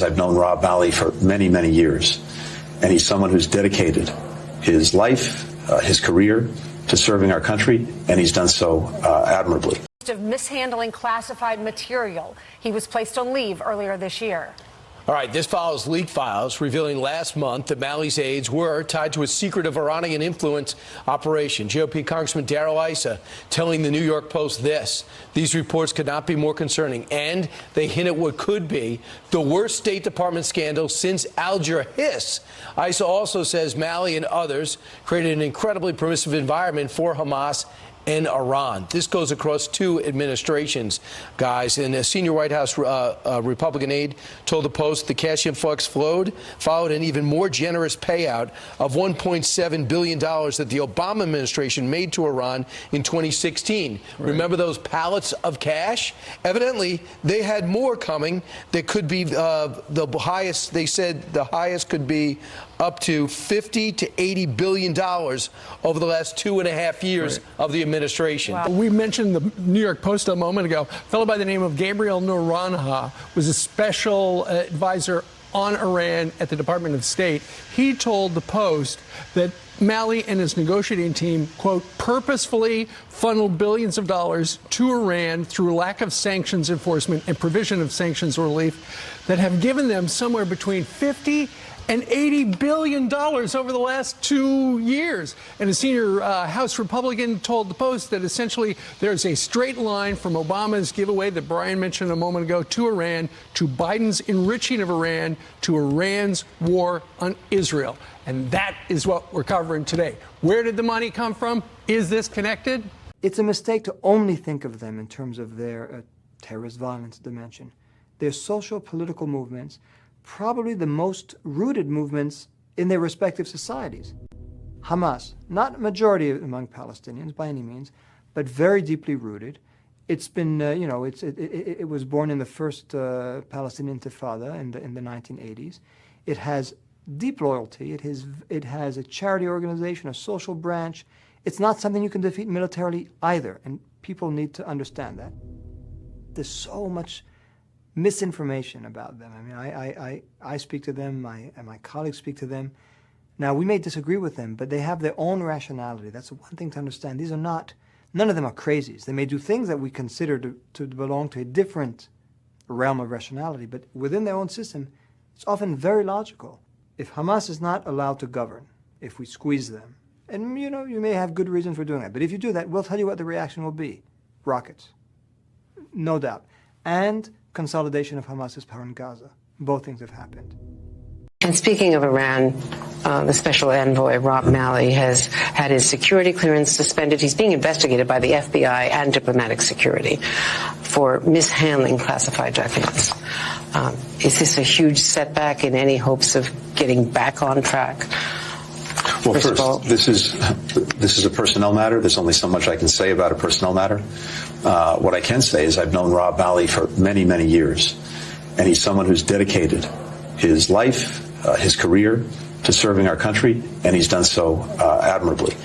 I've known Rob Malley for many, many years, and he's someone who's dedicated his life, his career to serving our country, and he's done so admirably. Of mishandling classified material. He was placed on leave earlier this year. All right, this follows leaked files revealing last month that Malley's aides were tied to a secretive Iranian influence operation. GOP Congressman Darrell Issa telling the New York Post this: these reports could not be more concerning, and they hint at what could be the worst State Department scandal since Alger Hiss. Issa also says Malley and others created an incredibly permissive environment for Hamas and Iran. This goes across two administrations, guys. And a senior White House Republican aide told the Post the cash influx followed an even more generous payout of $1.7 billion that the Obama administration made to Iran in 2016. Right. Remember those pallets of cash? Evidently, they had more coming that could be the highest. They said the highest could be up to $50 to $80 billion over the last 2.5 years of the administration. Wow. We mentioned the New York Post a moment ago. A fellow by the name of Gabriel Naranjo was a special advisor on Iran at the Department of State. He told the Post that Malley and his negotiating team, quote, purposefully funneled billions of dollars to Iran through lack of sanctions enforcement and provision of sanctions relief that have given them somewhere between $50 and $80 billion over the last 2 years. And a senior House Republican told the Post that essentially there's a straight line from Obama's giveaway that Brian mentioned a moment ago to Iran, to Biden's enriching of Iran, to Iran's war on Israel. And that is what we're covering today. Where did the money come from? Is this connected? It's a mistake to only think of them in terms of their terrorist violence dimension. Their social political movements, probably the most rooted movements in their respective societies. Hamas, not a majority among Palestinians by any means, but very deeply rooted. It's been, it was born in the first Palestinian Intifada in the 1980s. It has deep loyalty. It has a charity organization, a social branch. It's not something you can defeat militarily either, and people need to understand that. There's so much misinformation about them. I mean, I speak to them, and my colleagues speak to them. Now, we may disagree with them, but they have their own rationality. That's the one thing to understand. These are not, none of them are crazies. They may do things that we consider to belong to a different realm of rationality, but within their own system, it's often very logical. If Hamas is not allowed to govern, if we squeeze them, and you may have good reason for doing that, but if you do that, we'll tell you what the reaction will be. Rockets. No doubt. And consolidation of Hamas's power in Gaza. Both things have happened. And speaking of Iran, the special envoy, Rob Malley, has had his security clearance suspended. He's being investigated by the FBI and diplomatic security for mishandling classified documents. Is this a huge setback in any hopes of getting back on track? Well, first, this is a personnel matter. There's only so much I can say about a personnel matter. What I can say is I've known Rob Malley for many, many years, and he's someone who's dedicated his life, his career to serving our country, and he's done so admirably.